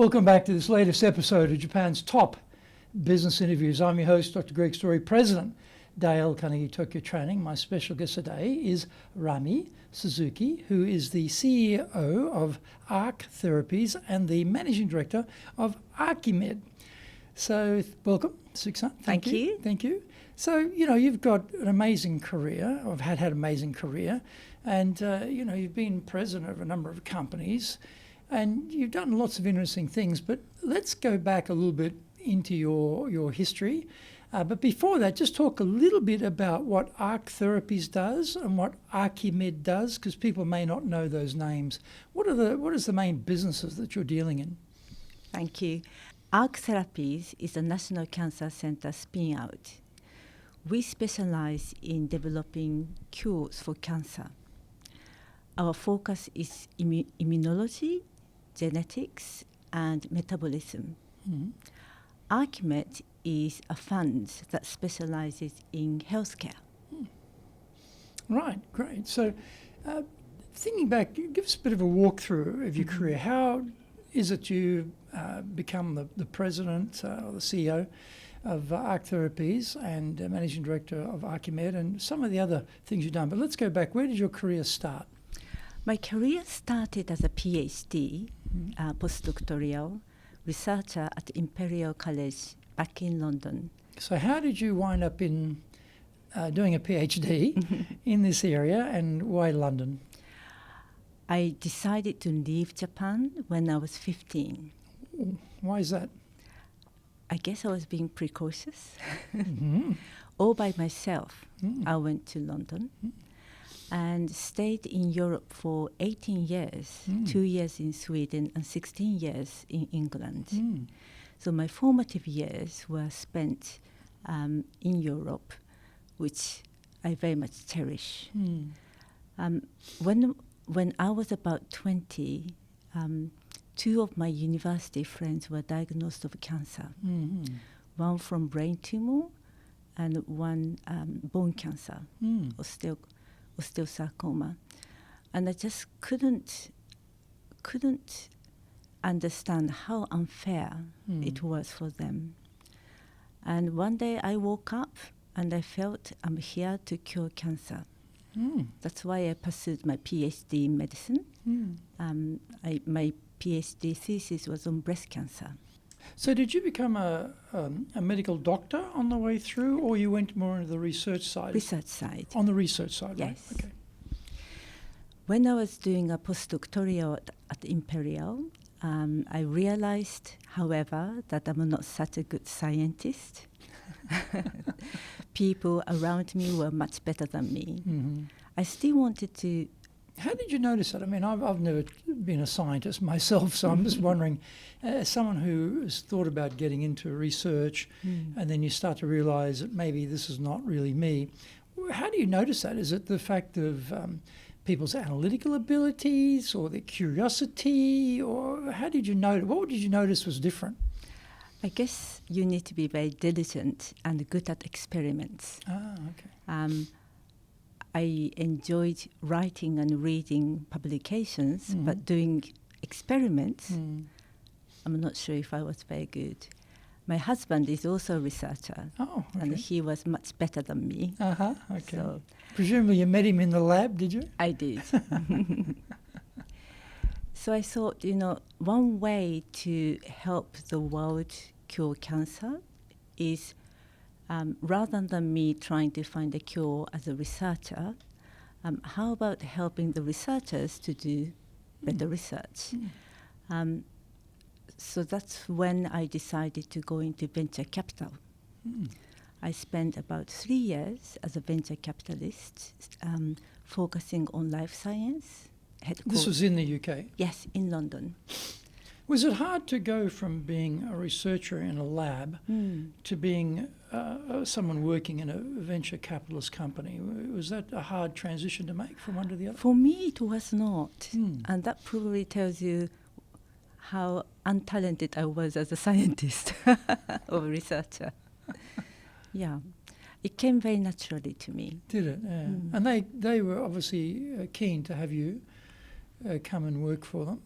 Welcome back to this latest episode of Japan's Top Business Interviews. I'm your host, Dr. Greg Story, President, Dale Carnegie Tokyo Training. My special guest today is Rami Suzuki, who is the CEO of ARC Therapies and the Managing Director of Archimed. So welcome, Suksan. Thank you. Thank you. So, you've got an amazing career, or had an amazing career, and, you've been president of a number of companies, and you've done lots of interesting things. But let's go back a little bit into your history. But before that, just talk a little bit about what ARC Therapies does and what Archimed does, because people may not know those names. What is the main businesses that you're dealing in? Thank you. ARC Therapies is a National Cancer Center spin-out. We specialize in developing cures for cancer. Our focus is immunology, genetics, and metabolism. Mm-hmm. Archimed is a fund that specializes in healthcare. Right, great. So thinking back, give us a bit of a walkthrough of your career. How is it you become the president or the CEO of ARC Therapies and Managing Director of Archimed and some of the other things you've done? But let's go back. Where did your career start? My career started as a PhD, postdoctoral researcher at Imperial College back in London. So how did you wind up in doing a PhD in this area, and why London? I decided to leave Japan when I was 15. Why is that? I guess I was being precautious. Mm-hmm. All by myself, I went to London and stayed in Europe for 18 years, 2 years in Sweden and 16 years in England. So my formative years were spent in Europe, which I very much cherish. When I was about 20, two of my university friends were diagnosed with cancer. One from brain tumor and one bone cancer, osteosarcoma. And I just couldn't understand how unfair it was for them. And one day I woke up and I felt I'm here to cure cancer. That's why I pursued my PhD in medicine. My PhD thesis was on breast cancer. So did you become a medical doctor on the way through, or you went more into the research side? Research side. On the research side, yes. Right? Okay. When I was doing a postdoctoral at Imperial, I realized, however, that I'm not such a good scientist. People around me were much better than me. I still wanted to... How did you notice that? I mean, I've never been a scientist myself, so I'm just wondering, as someone who has thought about getting into research and then you start to realize that maybe this is not really me, how do you notice that? Is it the fact of people's analytical abilities or their curiosity, or how did you notice? What did you notice was different? I guess you need to be very diligent and good at experiments. Okay. I enjoyed writing and reading publications, but doing experiments, I'm not sure if I was very good. My husband is also a researcher, and he was much better than me. Okay. So presumably you met him in the lab, did you? I did. So I thought, one way to help the world cure cancer is rather than me trying to find a cure as a researcher, how about helping the researchers to do better research? So that's when I decided to go into venture capital. I spent about 3 years as a venture capitalist, focusing on life science. This was in the UK? Yes, in London. Was it hard to go from being a researcher in a lab to being someone working in a venture capitalist company? Was that a hard transition to make from one to the other? For me, it was not. And that probably tells you how untalented I was as a scientist or researcher. Yeah. It came very naturally to me. Did it? Yeah. And they were obviously keen to have you come and work for them.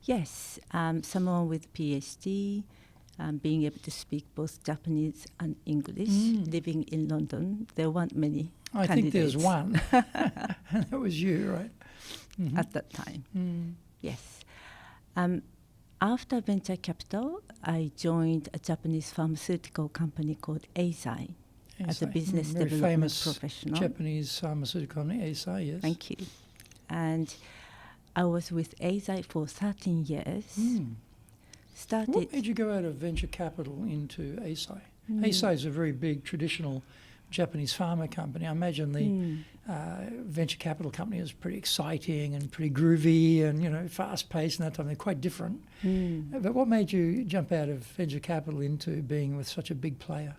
Yes, someone with PhD, being able to speak both Japanese and English, living in London. There weren't many I candidates. think there's one, and that was you, right? At that time. Yes. After venture capital, I joined a Japanese pharmaceutical company called Eisai as a business very development famous professional. Japanese pharmaceutical company, Eisai, yes. Thank you. And I was with Eisai for 13 years. What made you go out of venture capital into Eisai? Eisai is a very big traditional Japanese pharma company. I imagine the venture capital company is pretty exciting and pretty groovy and fast-paced and that time. They're quite different. But what made you jump out of venture capital into being with such a big player?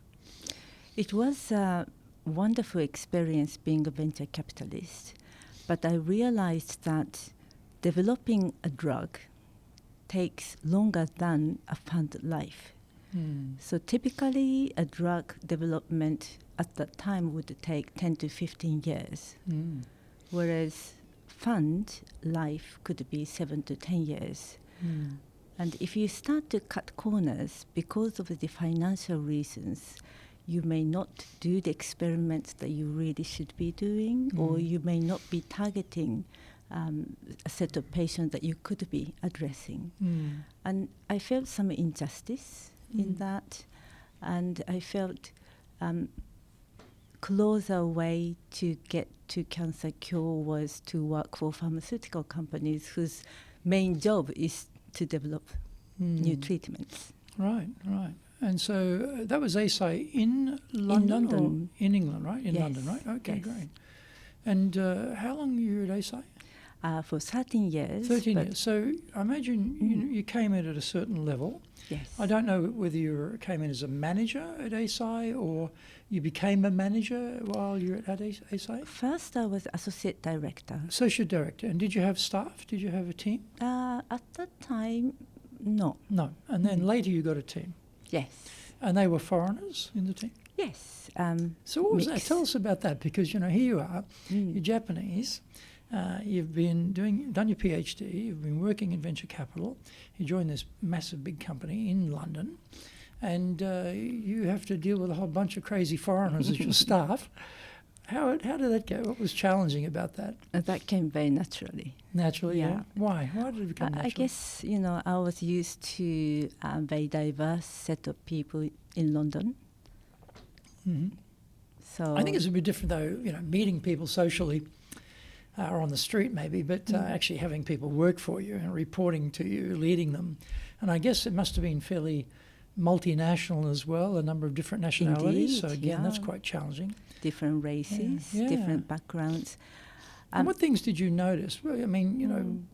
It was a wonderful experience being a venture capitalist, but I realized that developing a drug takes longer than a fund life. So typically a drug development at that time would take 10 to 15 years, whereas fund life could be 7 to 10 years. And if you start to cut corners because of the financial reasons, you may not do the experiments that you really should be doing, or you may not be targeting a set of patients that you could be addressing. And I felt some injustice in that, and I felt closer way to get to cancer cure was to work for pharmaceutical companies whose main job is to develop new treatments. Right. And so that was Eisai in London? Or in England, right? In London, right? Okay, great. And how long were you at Eisai? For 13 years. 13 years. So I imagine you came in at a certain level. Yes. I don't know whether you came in as a manager at Eisai or you became a manager while you were at Eisai? First, I was associate director. Associate director. And did you have staff? Did you have a team? At that time, no. No. And then later you got a team? Yes. And they were foreigners in the team? Yes. So what was that? Tell us about that, because here you are, you're Japanese. You've done your PhD, you've been working in venture capital, you joined this massive big company in London, and you have to deal with a whole bunch of crazy foreigners as your staff. How did that go? What was challenging about that? That came very naturally. Naturally, yeah. Why? Why did it become natural? I guess, I was used to a very diverse set of people in London. So I think it's a bit different though, meeting people socially or on the street maybe, but actually having people work for you and reporting to you, leading them. And I guess it must have been fairly multinational as well, a number of different nationalities. Indeed, so again, that's quite challenging. Different races, different backgrounds. And what things did you notice? Well, I mean,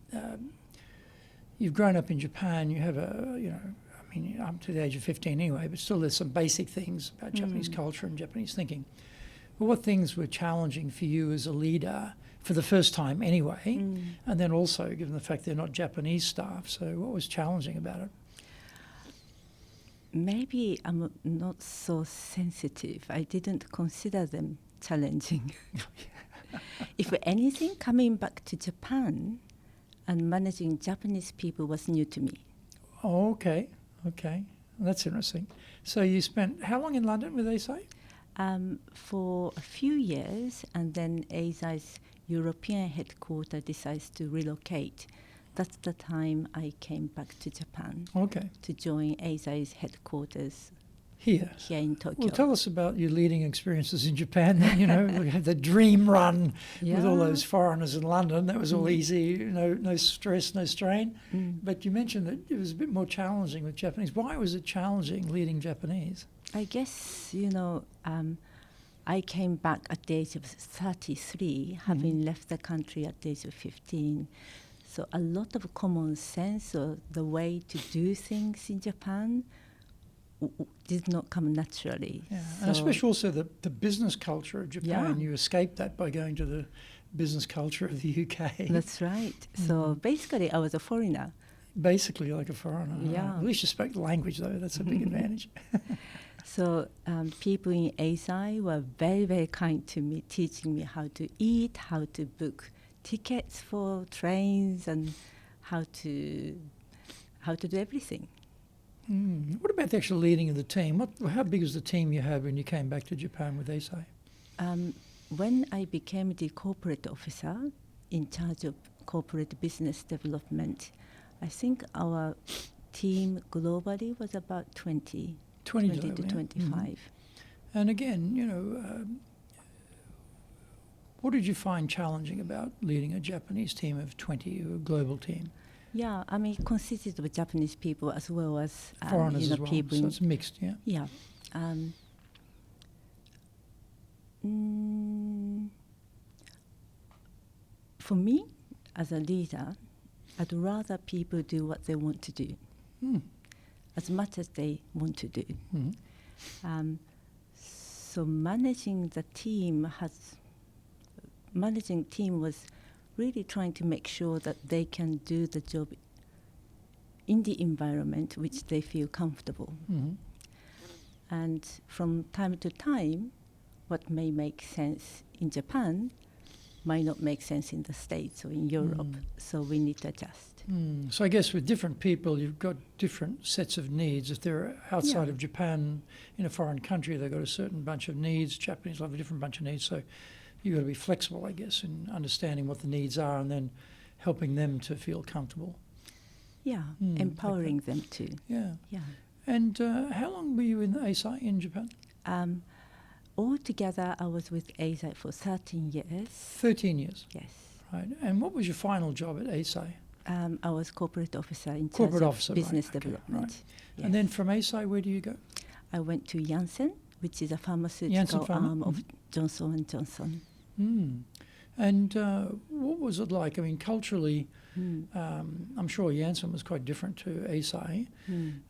you've grown up in Japan, you have I'm to the age of 15 anyway, but still there's some basic things about Japanese culture and Japanese thinking. But what things were challenging for you as a leader for the first time anyway, and then also given the fact they're not Japanese staff, so what was challenging about it? Maybe I'm not so sensitive. I didn't consider them challenging. If anything, coming back to Japan and managing Japanese people was new to me. Oh, okay. That's interesting. So you spent how long in London with Eisai? For a few years, and then Eisai's European headquarters decides to relocate. That's the time I came back to Japan to join Eisai's headquarters here in Tokyo. Well, tell us about your leading experiences in Japan. We had the dream run with all those foreigners in London. That was all easy, no stress, no strain. But you mentioned that it was a bit more challenging with Japanese. Why was it challenging leading Japanese? I guess, I came back at the age of 33, having left the country at the age of 15. So a lot of common sense of the way to do things in Japan did not come naturally. Yeah. And especially also the business culture of Japan. You escaped that by going to the business culture of the UK. That's right. So basically I was a foreigner. Basically like a foreigner. Yeah. At least you spoke the language though, that's a big advantage. So people in Eisai were very, very kind to me, teaching me how to eat, how to book tickets for trains, and how to how to do everything. What about the actual leading of the team? How big was the team you had when you came back to Japan with Eisai? When I became the corporate officer in charge of corporate business development, I think our team globally was about 20 to 25. And again, what did you find challenging about leading a Japanese team of 20, a global team? Yeah, I mean, it consisted of Japanese people as well as foreigners as well, people. so it's mixed, yeah? Yeah. For me, as a leader, I'd rather people do what they want to do, as much as they want to do. So managing team was really trying to make sure that they can do the job in the environment which they feel comfortable. And from time to time, what may make sense in Japan might not make sense in the States or in Europe, so we need to adjust. So I guess with different people, you've got different sets of needs. If they're outside of Japan, in a foreign country, they've got a certain bunch of needs. Japanese have a different bunch of needs, so you've got to be flexible, I guess, in understanding what the needs are and then helping them to feel comfortable. Yeah, empowering them too. Yeah. And how long were you in Eisai in Japan? Altogether, I was with Eisai for 13 years. 13 years? Yes. Right. And what was your final job at Eisai? I was corporate officer in charge of business development. Right. Yes. And then from Eisai, where do you go? I went to Janssen, which is a pharmaceutical arm of Johnson & Johnson. And what was it like? I mean, culturally, I'm sure Janssen was quite different to Eisai.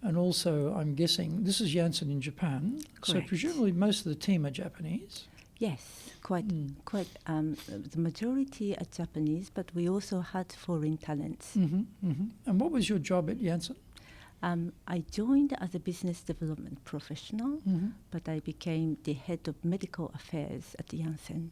And also, I'm guessing, this is Janssen in Japan, Correct. So presumably most of the team are Japanese. Yes, quite. The majority are Japanese, but we also had foreign talents. And what was your job at Janssen? I joined as a business development professional, but I became the head of medical affairs at Janssen.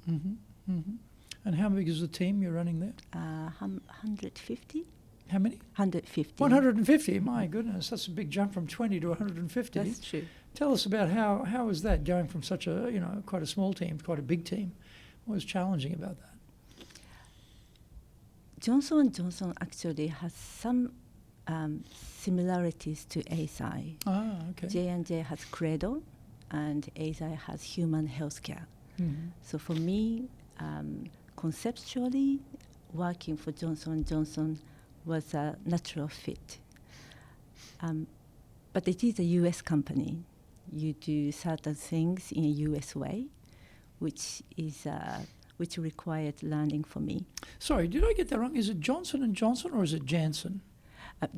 And how big is the team you're running there? 150. How many? 150. 150, my goodness, that's a big jump from 20 to 150. That's true. Tell us about how was that going from such a, quite a small team to quite a big team? What was challenging about that? Johnson & Johnson actually has some similarities to Eisai. Okay. J&J has Credo, and Eisai has human healthcare. So for me, conceptually, working for Johnson & Johnson was a natural fit. But it is a U.S. company. You do certain things in a U.S. way, which required learning for me. Sorry, did I get that wrong? Is it Johnson & Johnson or is it Janssen?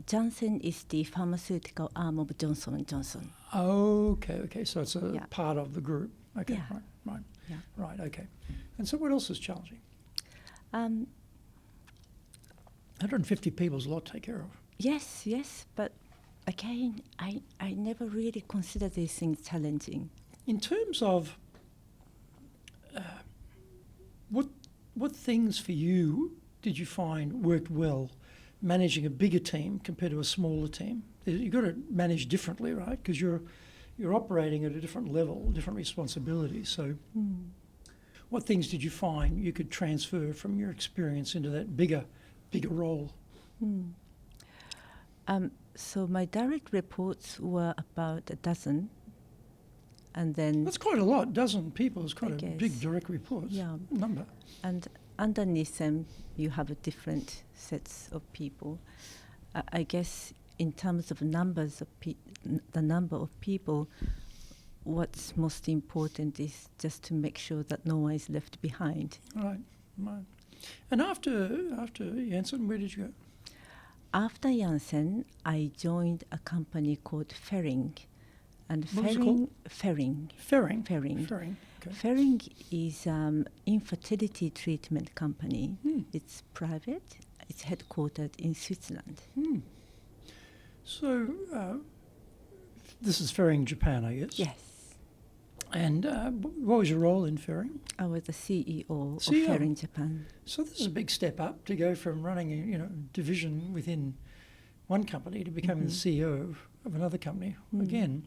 Janssen is the pharmaceutical arm of Johnson & Johnson. Okay. So it's a part of the group. Okay, yeah. Right. Yeah. Right, okay. And so what else is challenging? 150 people is a lot to take care of. Yes, but again, I never really considered these things challenging. In terms of what things for you did you find worked well managing a bigger team compared to a smaller team? You've got to manage differently, right? Because you're operating at a different level, different responsibilities. So what things did you find you could transfer from your experience into that bigger role? So my direct reports were about a dozen. And then that's quite a lot. Dozen people is quite a big direct report number. And underneath them, you have different sets of people. I guess in terms of numbers of the number of people, what's most important is just to make sure that no one is left behind. Right. And after Janssen, where did you go? After Janssen, I joined a company called Ferring. And what was it called? Ferring. Okay. Ferring is infertility treatment company. It's private. It's headquartered in Switzerland. So this is Ferring, Japan, I guess? Yes. And what was your role in Ferring? I was the CEO of Ferring, Japan. So this is a big step up to go from running a division within one company to becoming the CEO of another company. Again,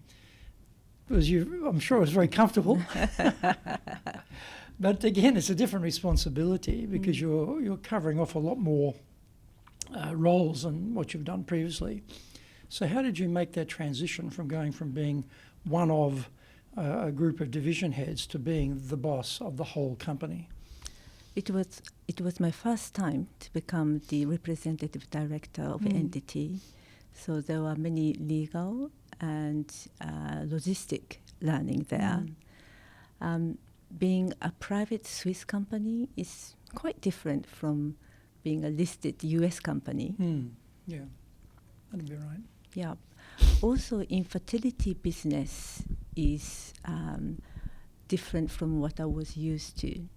I'm sure it was very comfortable. But again, it's a different responsibility because you're covering off a lot more roles than what you've done previously. So how did you make that transition from going from being one of a group of division heads to being the boss of the whole company? It was my first time to become the representative director of an entity. So there were many legal and logistic learning there. Being a private Swiss company is quite different from being a listed US company. Yeah, that'd be right. Yeah. Also, infertility business is different from what I was used to.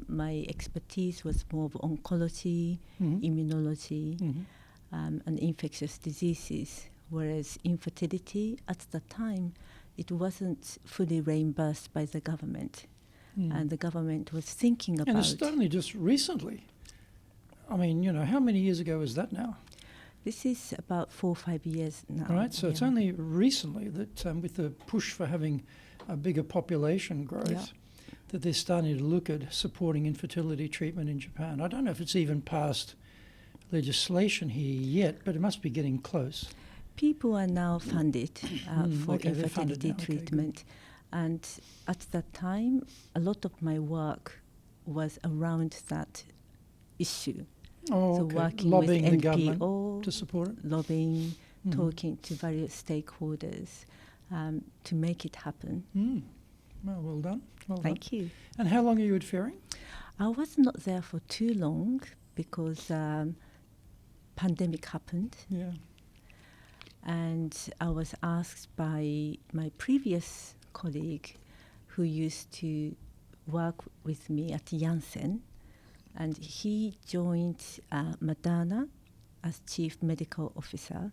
My expertise was more of oncology, immunology, and infectious diseases, whereas infertility at the time, it wasn't fully reimbursed by the government. And the government was thinking about... And it's only just recently. I mean, how many years ago was that now? This is about 4 or 5 years now. Right, so it's only recently that with the push for having a bigger population growth, that they're starting to look at supporting infertility treatment in Japan. I don't know if it's even passed legislation here yet, but it must be getting close. People are now funded for infertility now. treatment. And at that time, a lot of my work was around that issue. So working lobbying with the NPO, government to support it? lobbying, talking to various stakeholders to make it happen. Well done. Thank you. And how long are you at Ferring? I was not there for too long because pandemic happened. Yeah. And I was asked by my previous colleague who used to work with me at Janssen, and he joined Moderna as chief medical officer.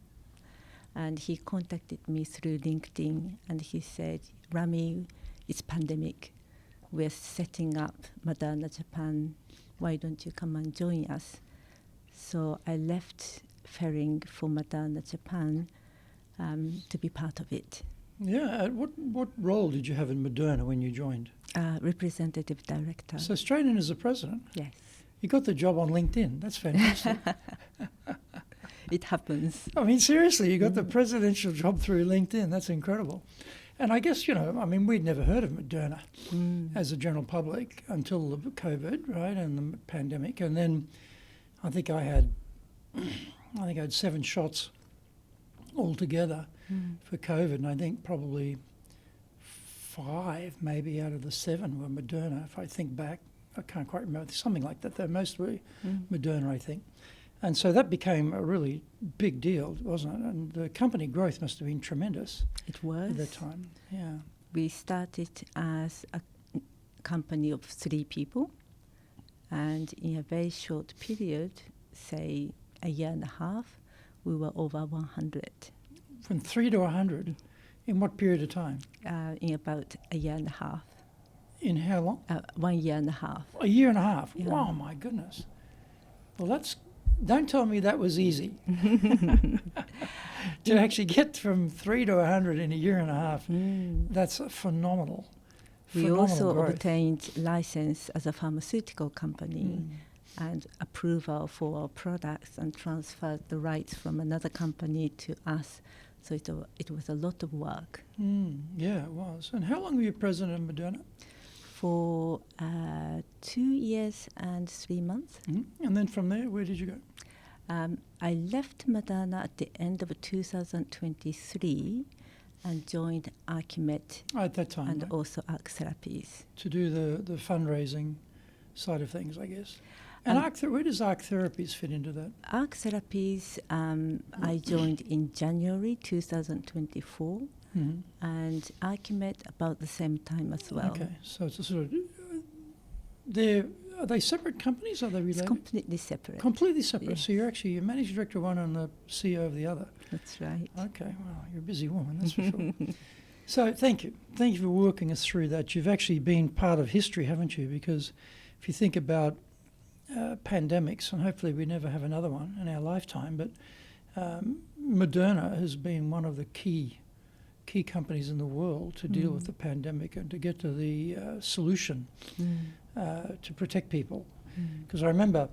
And he contacted me through LinkedIn, and he said, Rami, it's pandemic. We're setting up Moderna Japan. Why don't you come and join us? So I left Ferring for Moderna Japan to be part of it. Yeah. What role did you have in Moderna when you joined? Representative director. So straight in as a president? Yes. You got the job on LinkedIn. That's fantastic. It happens. I mean, seriously, you got the presidential job through LinkedIn. That's incredible. And I guess, we'd never heard of Moderna as a general public until the COVID, right, and the pandemic. And then I think I had 7 shots altogether for COVID, and I think probably 5 maybe out of the 7 were Moderna. If I think back, I can't quite remember, something like that. They're mostly Moderna, I think. And so that became a really big deal, wasn't it? And the company growth must have been tremendous. It was. At the time, yeah. We started as a company of 3 people, and in a very short period, say a year and a half, we were over 100. From 3 to 100, in what period of time? In about a year and a half. In how long? 1 year and a half. A year and a half? Yeah. Wow, my goodness. Well, don't tell me that was easy. To actually get from 3 to 100 in a year and a half, that's phenomenal. We also growth. obtained license as a pharmaceutical company and approval for our products and transferred the rights from another company to us. So it was a lot of work. Yeah, it was. And how long were you president of Moderna? For 2 years and 3 months. And then from there, where did you go? I left Moderna at the end of 2023 and joined Archimed At that time, and right? also Therapies. To do the fundraising side of things, I guess. And where does ARC Therapies fit into that? ARC Therapies, I joined in January 2024, and Archimed about the same time as well. Okay, so it's a sort of... Are they separate companies? Are they related? It's completely separate. Completely separate. Yes. So you're actually managing director of one and the CEO of the other. That's right. Okay, well, you're a busy woman, that's for sure. So thank you. Thank you for walking us through that. You've actually been part of history, haven't you? Because if you think about pandemics, and hopefully we never have another one in our lifetime, but Moderna has been one of the key companies in the world to deal with the pandemic and to get to the solution to protect people. Because I remember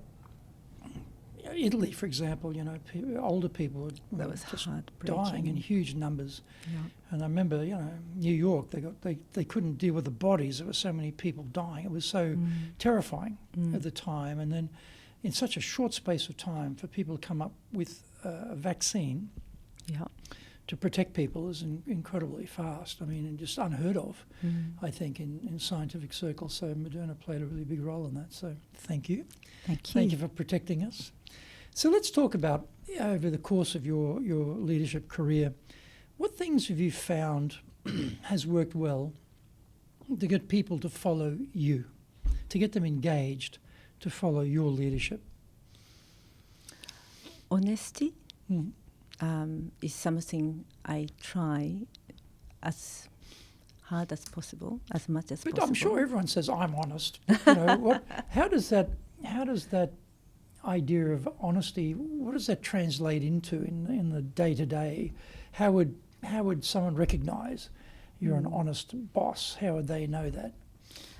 Italy, for example, you know, older people were just dying in huge numbers. Yeah. And I remember, you know, New York, they couldn't deal with the bodies. There were so many people dying. It was so terrifying at the time. And then in such a short space of time for people to come up with a vaccine to protect people is incredibly fast. I mean, and just unheard of, I think, in scientific circles. So Moderna played a really big role in that. So thank you. Thank you. Thank you for protecting us. So let's talk about, over the course of your leadership career, what things have you found has worked well to get people to follow you, to get them engaged to follow your leadership? Honesty is something I try as hard as possible, as much as possible. But I'm sure everyone says, I'm honest. But, you know, how does that idea of honesty, what does that translate into in the day-to-day? How would someone recognise you're an honest boss? How would they know that?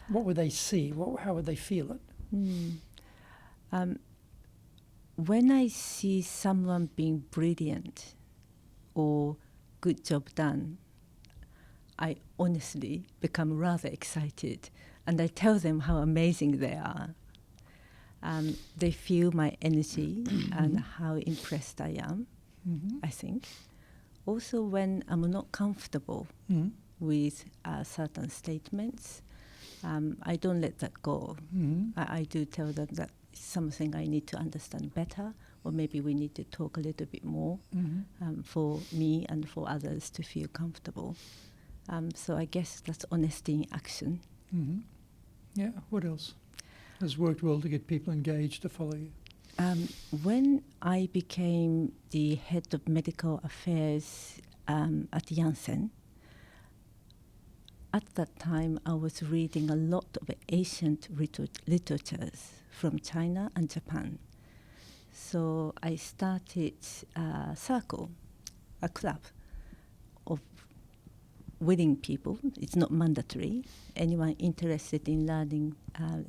What would they see? How would they feel it? When I see someone being brilliant or good job done, I honestly become rather excited, and I tell them how amazing they are. They feel my energy and how impressed I am, I think. Also, when I'm not comfortable with certain statements, I don't let that go. I do tell them that it's something I need to understand better, or maybe we need to talk a little bit more for me and for others to feel comfortable. So I guess that's honesty in action. Yeah, what else has worked well to get people engaged to follow you? When I became the head of medical affairs at Janssen, at that time I was reading a lot of ancient literatures from China and Japan. So I started a circle, a club of willing people. It's not mandatory. Anyone interested in learning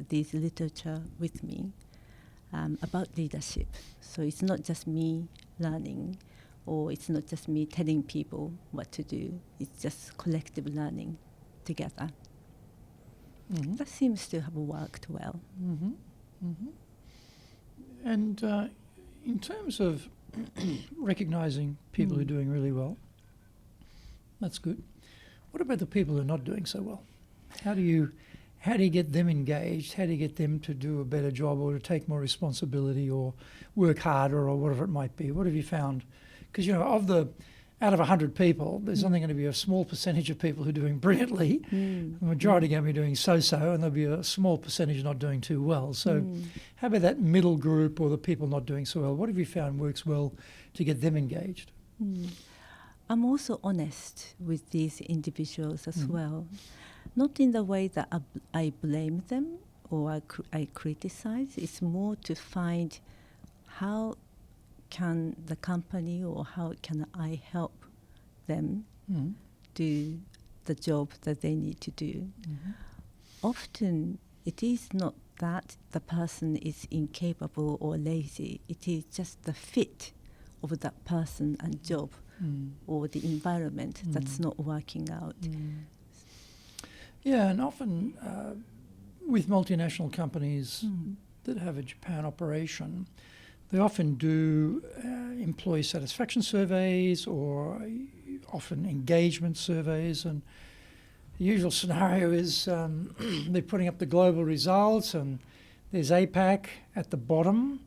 this literature with me about leadership. So it's not just me learning, or it's not just me telling people what to do. It's just collective learning together. That seems to have worked well. And in terms of recognising people who are doing really well, that's good. What about the people who are not doing so well? How do you get them engaged? How do you get them to do a better job, or to take more responsibility, or work harder, or whatever it might be? What have you found? Because, you know, out of 100 people, there's only going to be a small percentage of people who are doing brilliantly. The majority are going to be doing so-so, and there'll be a small percentage not doing too well. So how about that middle group, or the people not doing so well? What have you found works well to get them engaged? I'm also honest with these individuals as well. Not in the way that I blame them or I criticize. It's more to find how can the company, or how can I help them do the job that they need to do. Often it is not that the person is incapable or lazy. It is just the fit of that person and job or the environment that's not working out. Yeah, and often with multinational companies that have a Japan operation, they often do employee satisfaction surveys, or often engagement surveys, and the usual scenario is they're putting up the global results, and there's APAC at the bottom,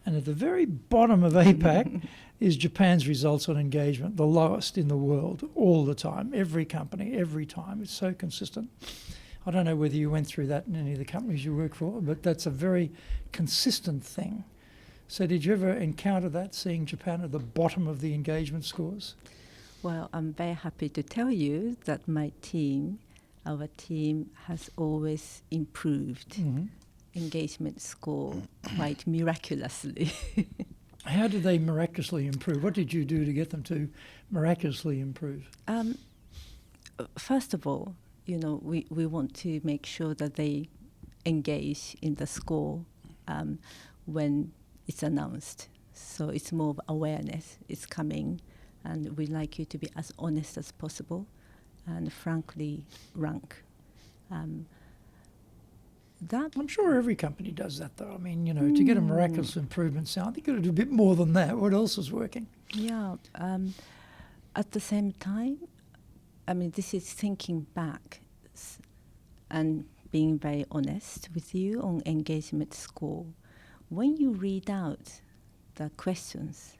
and at the very bottom of APAC is Japan's results on engagement, the lowest in the world, all the time, every company, every time. It's so consistent. I don't know whether you went through that in any of the companies you work for, but that's a very consistent thing. So did you ever encounter that, seeing Japan at the bottom of the engagement scores? Well, I'm very happy to tell you that our team has always improved engagement score quite miraculously. How did they miraculously improve? What did you do to get them to miraculously improve? First of all, we want to make sure that they engage in the score when it's announced. So it's more of awareness. It's coming, and we'd like you to be as honest as possible and frankly rank. That I'm sure every company does that, though. I mean, to get a miraculous improvement sound, you've got to do a bit more than that. What else is working? Yeah. At the same time, I mean, this is thinking back and being very honest with you on engagement score. When you read out the questions,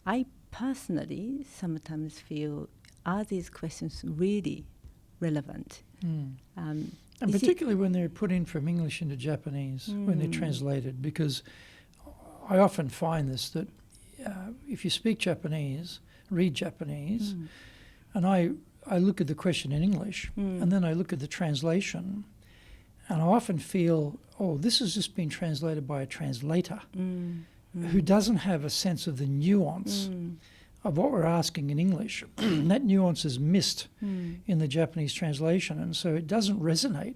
I personally sometimes feel, are these questions really relevant? And particularly when they're put in from English into Japanese, when they're translated, because I often find this, that if you speak Japanese, read Japanese, and I look at the question in English, and then I look at the translation, and I often feel, this has just been translated by a translator who doesn't have a sense of the nuance of what we're asking in English. That nuance is missed in the Japanese translation, and so it doesn't resonate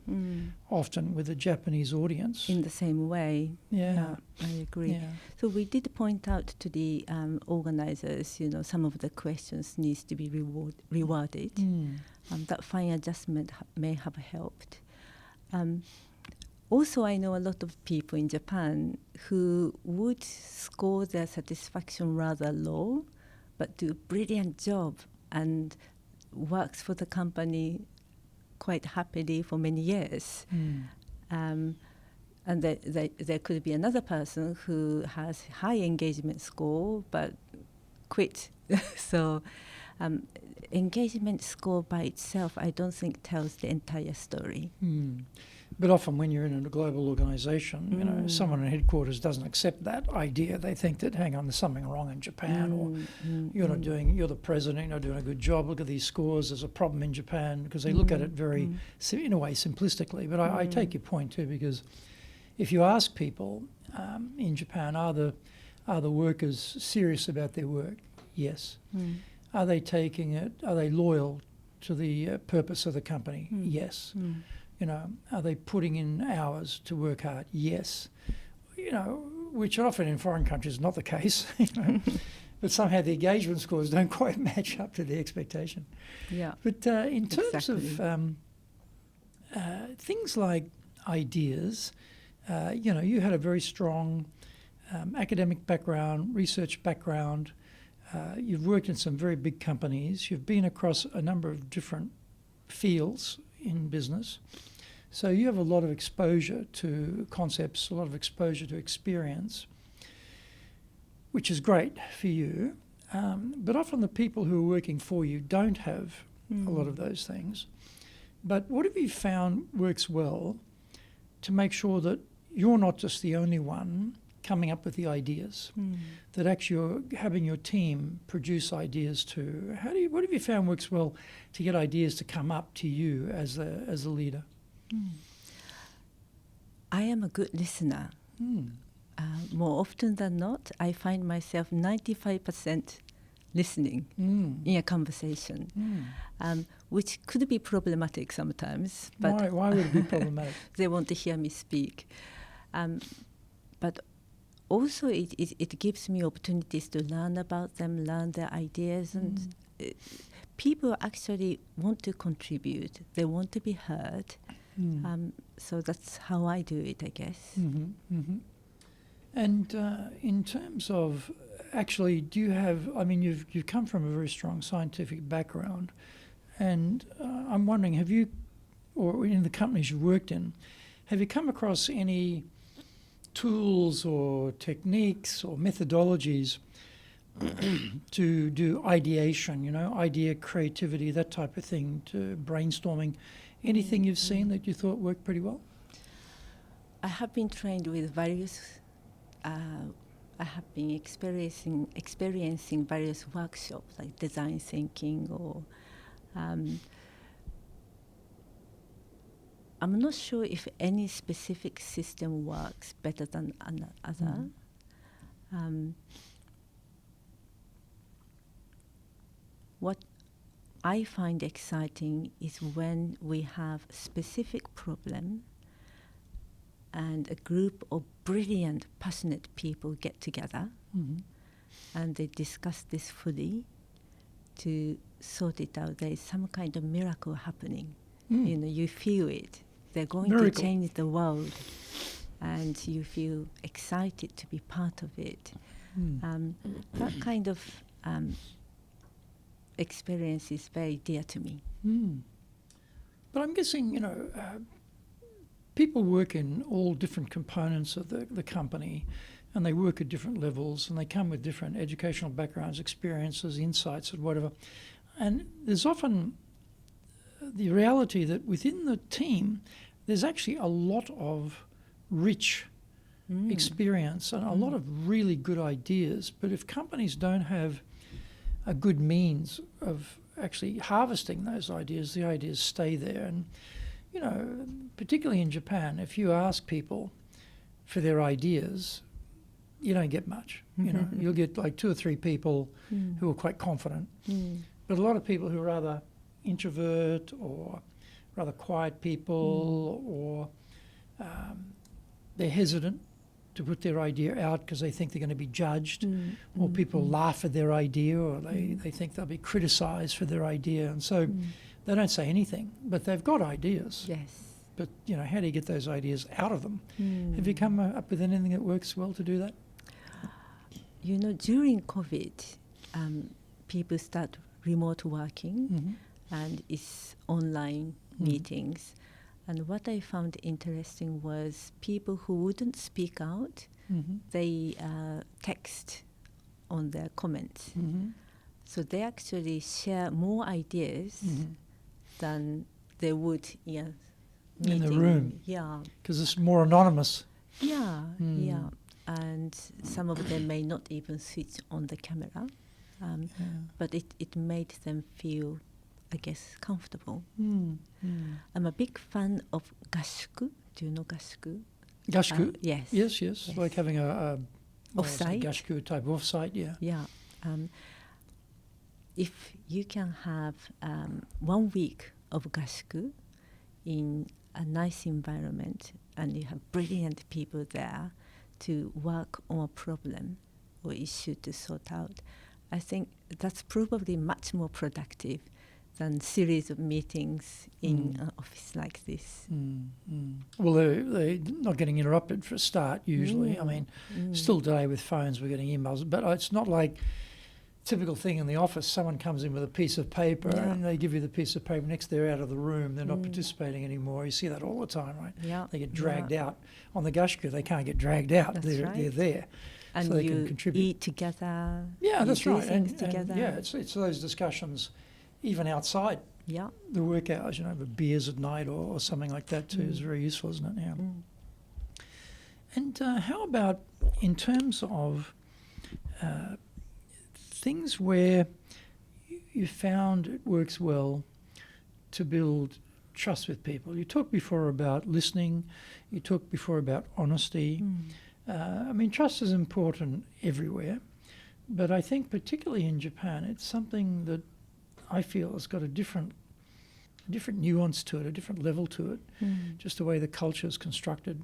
often with the Japanese audience. In the same way. Yeah. I agree. Yeah. So we did point out to the organizers, some of the questions needs to be rewarded. That fine adjustment may have helped. Also, I know a lot of people in Japan who would score their satisfaction rather low, but do a brilliant job and works for the company quite happily for many years. And there could be another person who has high engagement score but quit. So engagement score by itself, I don't think tells the entire story. But often when you're in a global organisation, someone in headquarters doesn't accept that idea. They think that, hang on, there's something wrong in Japan, or you're the president, you're not doing a good job. Look at these scores. There's a problem in Japan, because they look at it very, in a way, simplistically. But I take your point too, because if you ask people in Japan, are the workers serious about their work? Yes. Are they taking it? Are they loyal to the purpose of the company? Yes. Are they putting in hours to work hard? Yes. Which often in foreign countries is not the case. But somehow the engagement scores don't quite match up to the expectation. Yeah. But in terms of things like ideas, you had a very strong academic background, research background. You've worked in some very big companies. You've been across a number of different fields in business. So you have a lot of exposure to concepts, a lot of exposure to experience, which is great for you. But often the people who are working for you don't have a lot of those things. But what have you found works well to make sure that you're not just the only one coming up with the ideas, that actually you're having your team produce ideas too? What have you found works well to get ideas to come up to you as a leader? I am a good listener. More often than not, I find myself 95% listening in a conversation, which could be problematic sometimes. But why would it be problematic? They want to hear me speak. But also it gives me opportunities to learn about them, learn their ideas, and people actually want to contribute. They want to be heard. So that's how I do it, I guess. And in terms of, actually, do you have, you've come from a very strong scientific background, and I'm wondering, have you, or in the companies you've worked in, have you come across any tools or techniques or methodologies to do ideation, idea creativity, that type of thing, to brainstorming? Anything you've seen that you thought worked pretty well? I have been trained with various, I have been experiencing various workshops like design thinking, or I'm not sure if any specific system works better than another. What I find exciting is when we have specific problem and a group of brilliant, passionate people get together and they discuss this fully to sort it out. There is some kind of miracle happening. You know, you feel it. They're going to change the world, and you feel excited to be part of it. That kind of experience is very dear to me. But I'm guessing, you know, people work in all different components of the company, and they work at different levels, and they come with different educational backgrounds, experiences, insights, and whatever. And there's often the reality that within the team, there's actually a lot of rich experience and a lot of really good ideas. But if companies don't have a good means of actually harvesting those ideas, the ideas stay there. And, you know, particularly in Japan, if you ask people for their ideas, you don't get much. You know, you'll get like 2 or 3 people who are quite confident, but a lot of people who are rather introvert or rather quiet people, or they're hesitant to put their idea out because they think they're going to be judged, or people laugh at their idea, or they think they'll be criticised for their idea, and so they don't say anything, but they've got ideas. Yes. But, you know, how do you get those ideas out of them? Have you come up with anything that works well to do that? You know, during COVID, people start remote working, and it's online meetings. And what I found interesting was people who wouldn't speak out, they text on their comments. So they actually share more ideas than they would in a meeting. In the room. Yeah. Because it's more anonymous. Yeah, yeah. And some of them may not even switch on the camera, but it made them feel, I guess, comfortable. I'm a big fan of gashuku. Do you know gashuku? Gashuku? Yes. Yes. Like having a offsite. Gashuku type of offsite, yeah. Yeah. If you can have 1 week of gashuku in a nice environment, and you have brilliant people there to work on a problem or issue to sort out, I think that's probably much more productive than series of meetings in an office like this. Well, they're not getting interrupted for a start, usually. I mean, still today with phones, we're getting emails, but it's not like typical thing in the office. Someone comes in with a piece of paper and they give you the piece of paper. Next, they're out of the room. They're not participating anymore. You see that all the time, right? Yeah. They get dragged out. On the gashuku, they can't get dragged out. That's They're there. And so they you can contribute. eat together. Yeah, that's do right. Things And together. yeah, it's those discussions even outside the work hours, you know, the beers at night or something like that too is very useful, isn't it? Yeah. And how about in terms of things where you found it works well to build trust with people? You talked before about listening. You talked before about honesty. I mean, trust is important everywhere, but I think particularly in Japan, it's something that I feel has got a different nuance to it, a different level to it, just the way the culture is constructed.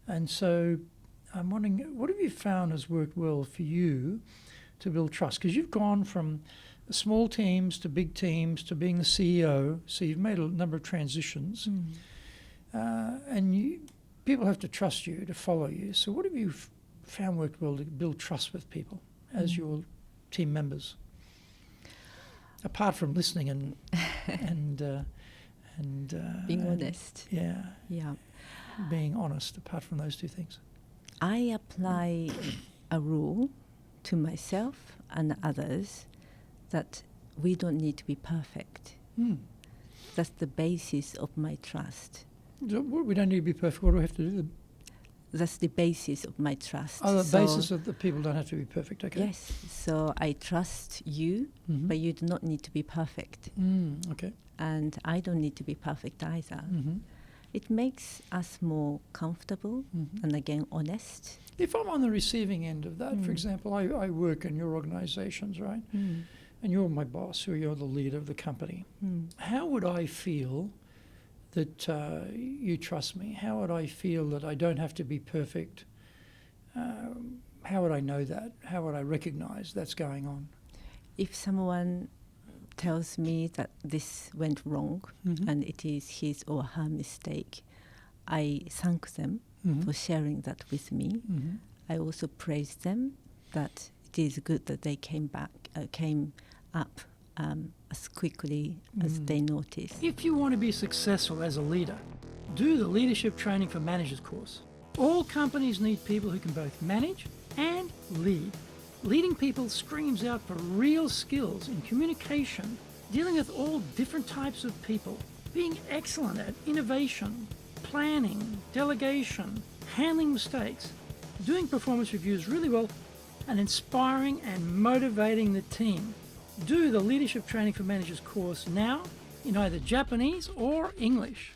And so I'm wondering, what have you found has worked well for you to build trust? Because you've gone from small teams to big teams to being the CEO, so you've made a number of transitions, and people have to trust you to follow you. So what have you found worked well to build trust with people as your team members? Apart from listening and being honest. Yeah. Yeah. Being honest, apart from those two things. I apply a rule to myself and others that we don't need to be perfect. That's the basis of my trust. We don't need to be perfect. What do we have to do? That's the basis of my trust. Oh, the basis of the people don't have to be perfect, okay. Yes. So I trust you, but you do not need to be perfect. Okay. And I don't need to be perfect either. It makes us more comfortable and again honest. If I'm on the receiving end of that, for example, I work in your organizations, right? And you're my boss, or you're the leader of the company. How would I feel that you trust me? How would I feel that I don't have to be perfect? How would I know that? How would I recognize that's going on? If someone tells me that this went wrong and it is his or her mistake, I thank them for sharing that with me. I also praise them that it is good that they came up as quickly as they noticed. If you want to be successful as a leader, do the Leadership Training for Managers course. All companies need people who can both manage and lead. Leading people screams out for real skills in communication, dealing with all different types of people, being excellent at innovation, planning, delegation, handling mistakes, doing performance reviews really well, and inspiring and motivating the team. Do the Leadership Training for Managers course now in either Japanese or English.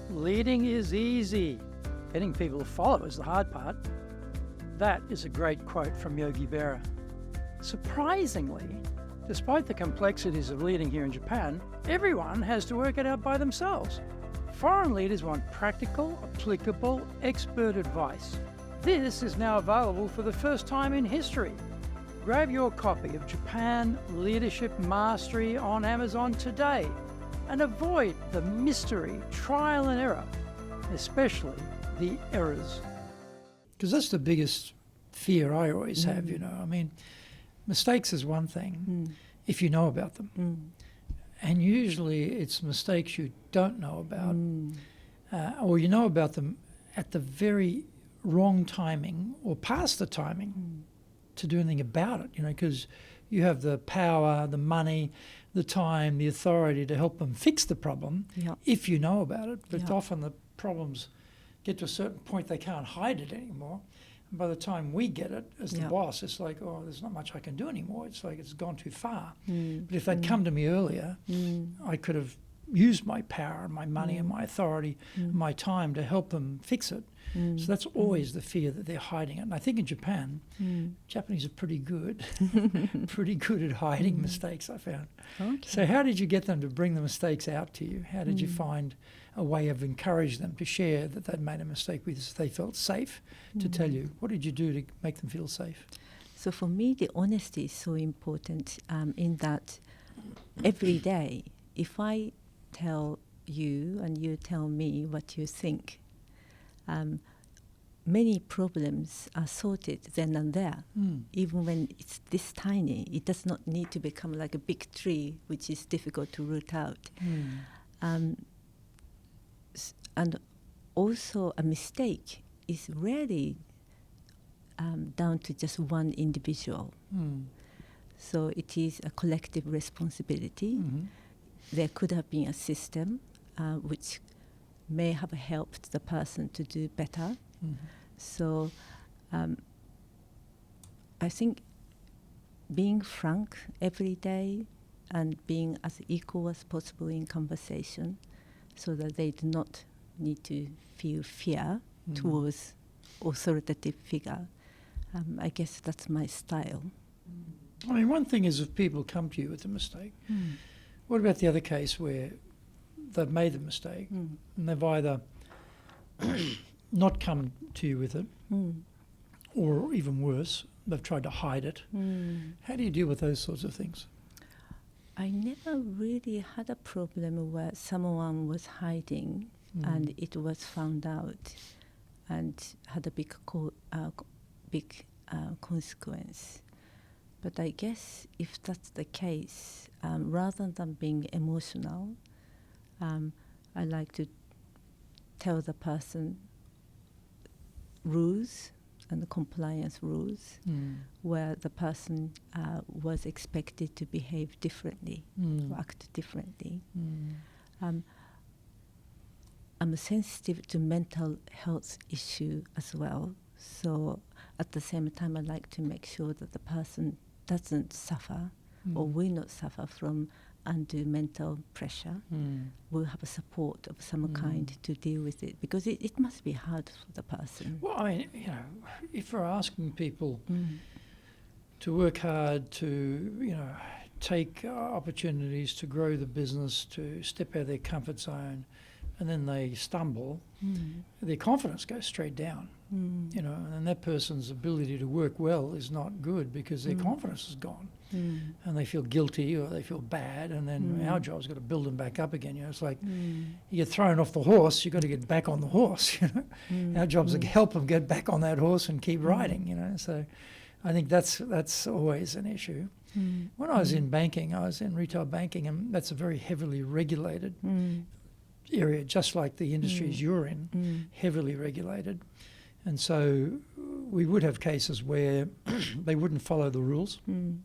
Leading is easy. Getting people to follow is the hard part. That is a great quote from Yogi Berra. Surprisingly, despite the complexities of leading here in Japan, everyone has to work it out by themselves. Foreign leaders want practical, applicable, expert advice. This is now available for the first time in history. Grab your copy of Japan Leadership Mastery on Amazon today and avoid the mystery, trial and error, especially the errors. Because that's the biggest fear I always have, you know. I mean, mistakes is one thing if you know about them. And usually it's mistakes you don't know about, or you know about them at the very wrong timing or past the timing to do anything about it, you know, because you have the power, the money, the time, the authority to help them fix the problem if you know about it. But often the problems get to a certain point they can't hide it anymore. And by the time we get it as the boss, it's like, oh, there's not much I can do anymore. It's like it's gone too far. But if they'd come to me earlier, I could have used my power and my money and my authority and my time to help them fix it. So that's always the fear that they're hiding it. And I think in Japan, Japanese are pretty good, at hiding mistakes, I found. Okay. So how did you get them to bring the mistakes out to you? How did you find a way of encouraging them to share that they'd made a mistake with you so they felt safe to tell you? What did you do to make them feel safe? So for me, the honesty is so important in that every day, if I tell you and you tell me what you think, many problems are sorted then and there. Even when it's this tiny, it does not need to become like a big tree, which is difficult to root out. And also a mistake is rarely down to just one individual. So it is a collective responsibility. There could have been a system which may have helped the person to do better. So I think being frank every day and being as equal as possible in conversation so that they do not need to feel fear towards authoritative figure. I guess that's my style. I mean, one thing is if people come to you with a mistake, what about the other case where they've made the mistake and they've either not come to you with it or even worse, they've tried to hide it. How do you deal with those sorts of things? I never really had a problem where someone was hiding and it was found out and had a big consequence. But I guess if that's the case, rather than being emotional, I like to tell the person rules and the compliance rules where the person was expected to behave differently or act differently. I'm sensitive to mental health issue as well. So at the same time, I like to make sure that the person doesn't suffer or will not suffer from under mental pressure will have a support of some kind to deal with it, because it must be hard for the person. Well, I mean, if we're asking people to work hard, to, take opportunities to grow the business, to step out of their comfort zone, and then they stumble, their confidence goes straight down, and that person's ability to work well is not good because their confidence is gone. And they feel guilty or they feel bad, and then our job's got to build them back up again. It's like you get thrown off the horse, you've got to get back on the horse. Our job's to help them get back on that horse and keep riding. So I think that's always an issue. When I was in banking, I was in retail banking, and that's a very heavily regulated area, just like the industries you're in, heavily regulated. And so we would have cases where they wouldn't follow the rules, and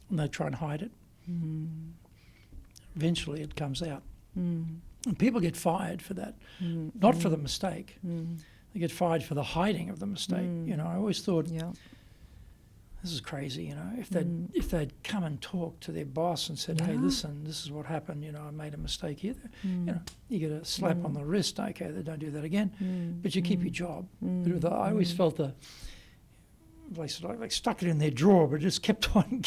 they'd try and hide it. Eventually it comes out. And people get fired for that, not for the mistake. They get fired for the hiding of the mistake. I always thought, this is crazy, if they'd come and talk to their boss and said, hey, listen, this is what happened, I made a mistake here. You get a slap on the wrist, okay, they don't do that again, but you keep your job. But I always felt they sort of like stuck it in their drawer, but it just kept on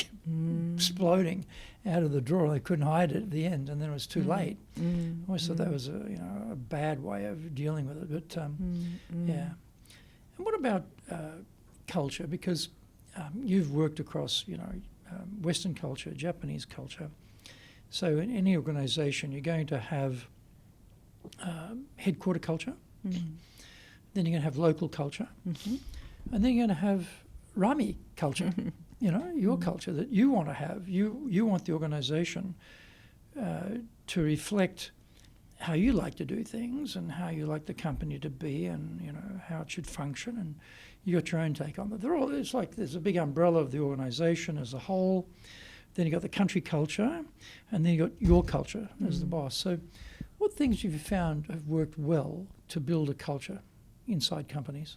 exploding out of the drawer. They couldn't hide it at the end, and then it was too late. I always thought that was a bad way of dealing with it. But yeah. And what about culture? Because you've worked across, Western culture, Japanese culture. So in any organisation, you're going to have headquarter culture, then you're going to have local culture, and then you're going to have Rami culture, your culture that you want to have. You want the organisation to reflect how you like to do things and how you like the company to be, and how it should function, and you got your own take on it. It's like there's a big umbrella of the organisation as a whole. Then you got the country culture, and then you got your culture as the boss. So, what things have you found have worked well to build a culture inside companies?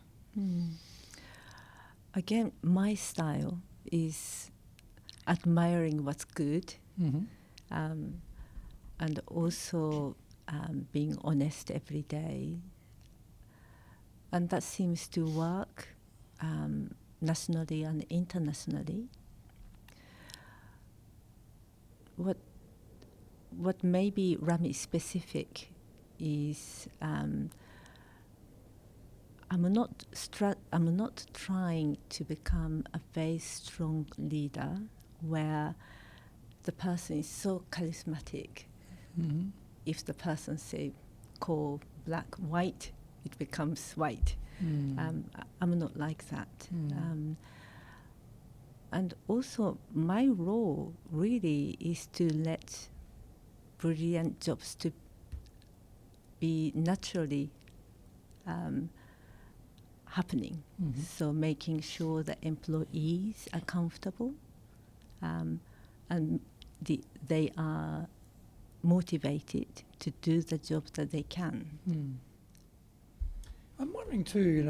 Again, my style is admiring what's good, and also being honest every day. And that seems to work nationally and internationally. What may be Rami specific is I'm not trying to become a very strong leader where the person is so charismatic. If the person say call black white, it becomes white. I'm not like that. And also my role really is to let brilliant jobs to be naturally happening. So making sure that employees are comfortable and they are motivated to do the job that they can. I'm wondering too,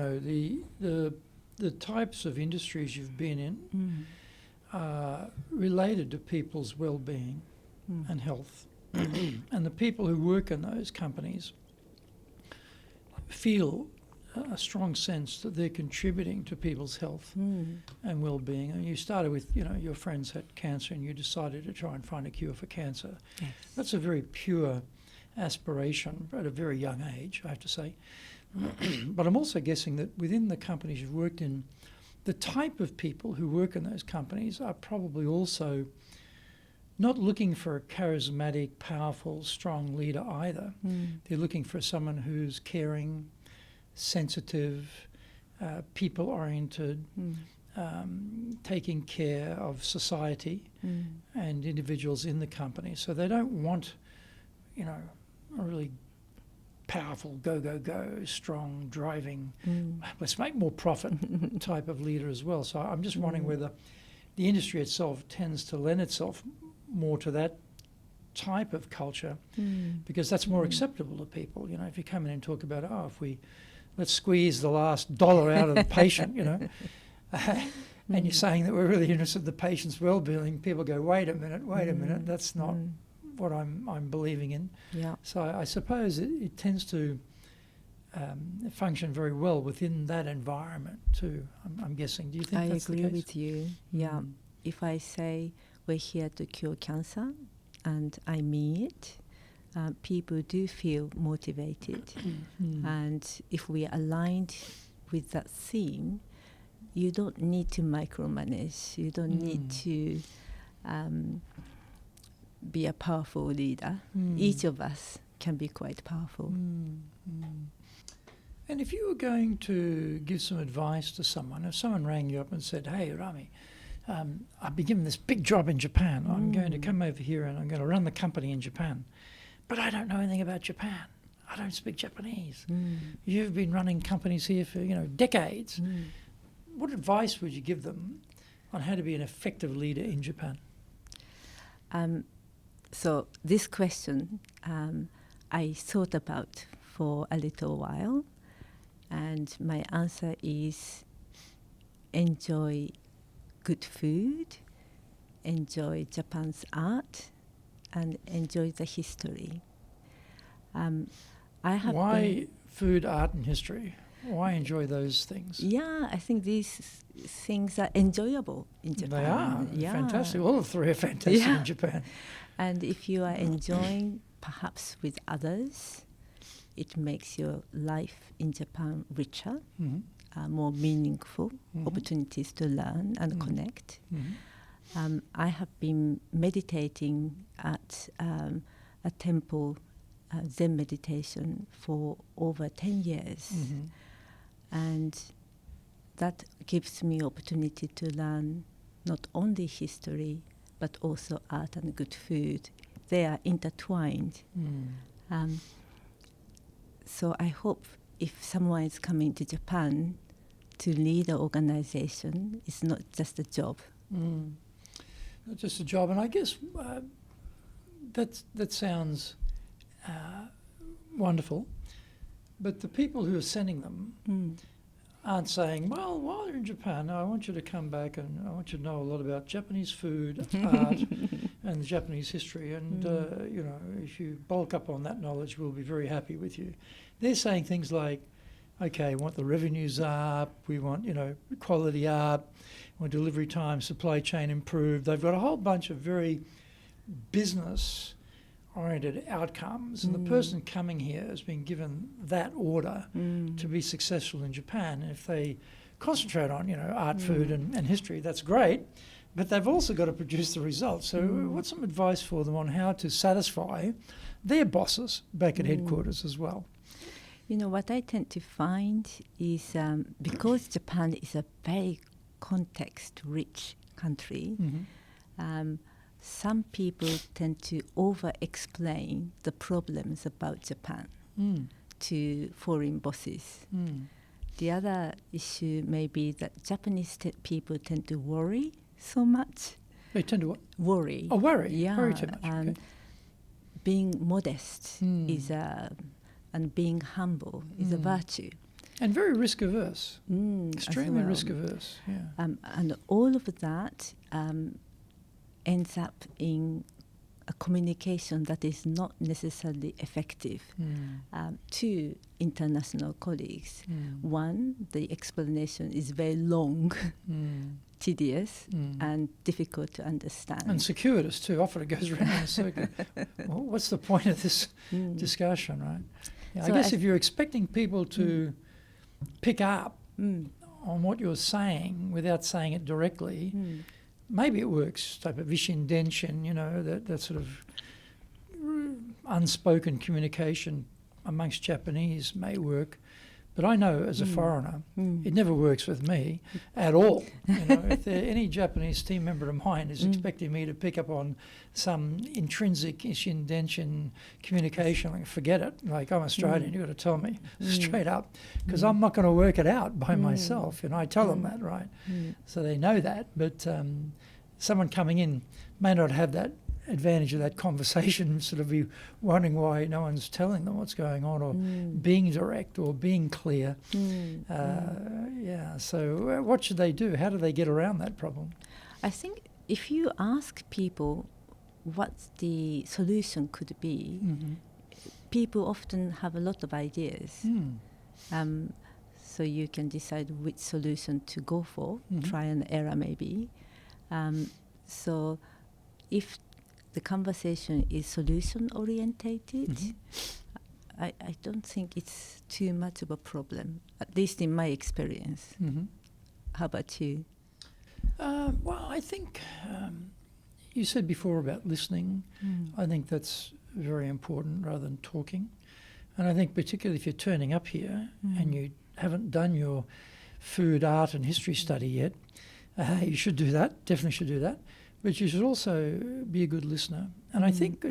the types of industries you've been in are related to people's well-being and health. And the people who work in those companies feel a strong sense that they're contributing to people's health and well-being. And you started with, your friends had cancer and you decided to try and find a cure for cancer. Yes. That's a very pure aspiration at a very young age, I have to say. But I'm also guessing that within the companies you've worked in, the type of people who work in those companies are probably also not looking for a charismatic, powerful, strong leader either. They're looking for someone who's caring, sensitive, people-oriented, taking care of society and individuals in the company. So they don't want, a really powerful, go, strong, driving, let's make more profit type of leader as well. So I'm just wondering whether the industry itself tends to lend itself more to that type of culture because that's more acceptable to people. If you come in and talk about, let's squeeze the last dollar out of the patient, and you're saying that we're really interested in the patient's well-being, people go, wait a minute, that's not what I'm believing in. Yeah. So I suppose it tends to function very well within that environment too, I'm guessing. Do you think that's the case? I agree with you. Yeah. If I say we're here to cure cancer, and I mean it, people do feel motivated. And if we are aligned with that theme, you don't need to micromanage. You don't need to be a powerful leader. Each of us can be quite powerful. And if you were going to give some advice to someone, if someone rang you up and said, hey, Rami, I've been given this big job in Japan. I'm going to come over here and I'm going to run the company in Japan. But I don't know anything about Japan. I don't speak Japanese. You've been running companies here for, decades. What advice would you give them on how to be an effective leader in Japan? So this question I thought about for a little while, and my answer is enjoy good food, enjoy Japan's art, and enjoy the history. Why food, art, and history? Why enjoy those things? Yeah, I think these things are enjoyable in Japan. They are. Yeah. Fantastic. All the three are fantastic in Japan. And if you are enjoying perhaps with others, it makes your life in Japan richer, more meaningful, opportunities to learn and connect. I have been meditating at a temple, Zen meditation, for over 10 years. And that gives me opportunity to learn not only history, but also art and good food. They are intertwined. So I hope if someone is coming to Japan to lead an organization, it's not just a job. Not just a job. And I guess that sounds wonderful. But the people who are sending them aren't saying, well, while you're in Japan, I want you to come back and I want you to know a lot about Japanese food, art, and Japanese history. And, if you bulk up on that knowledge, we'll be very happy with you. They're saying things like, okay, we want the revenues up, we want, quality up, we want delivery time, supply chain improved. They've got a whole bunch of very business-oriented outcomes, and the person coming here has been given that order to be successful in Japan. And if they concentrate on, art, food, and history, that's great. But they've also got to produce the results. So what's some advice for them on how to satisfy their bosses back at headquarters as well? What I tend to find is because Japan is a very context-rich country, some people tend to over-explain the problems about Japan to foreign bosses. The other issue may be that Japanese people tend to worry so much. They tend to what? Worry. Oh, worry. Yeah. Worry too much. Okay. Being modest is and being humble is a virtue. And very risk averse. Extremely risk averse. Yeah. And all of that ends up in a communication that is not necessarily effective to international colleagues. One, the explanation is very long, tedious, and difficult to understand. And circuitous too. Often it goes around in a circle. Well, what's the point of this discussion, right? Yeah, so I guess if you're expecting people to pick up on what you're saying without saying it directly, maybe it works, type of vishindention, that sort of unspoken communication amongst Japanese may work. But I know as a foreigner, it never works with me at all. If any Japanese team member of mine is expecting me to pick up on some intrinsic Ishindention communication, like, forget it. Like, I'm Australian, you've got to tell me straight up, because I'm not going to work it out by myself. And I tell them that, right? So they know that. But someone coming in may not have that advantage of that conversation, sort of be wondering why no one's telling them what's going on, or being direct or being clear. So what should they do? How do they get around that problem? I think if you ask people what the solution could be, people often have a lot of ideas. So you can decide which solution to go for, try and error maybe. So if the conversation is solution orientated, I don't think it's too much of a problem, at least in my experience. How about you? Well, I think you said before about listening. I think that's very important rather than talking. And I think particularly if you're turning up here and you haven't done your food, art and history study yet, you should do that, definitely should do that. But you should also be a good listener. And I think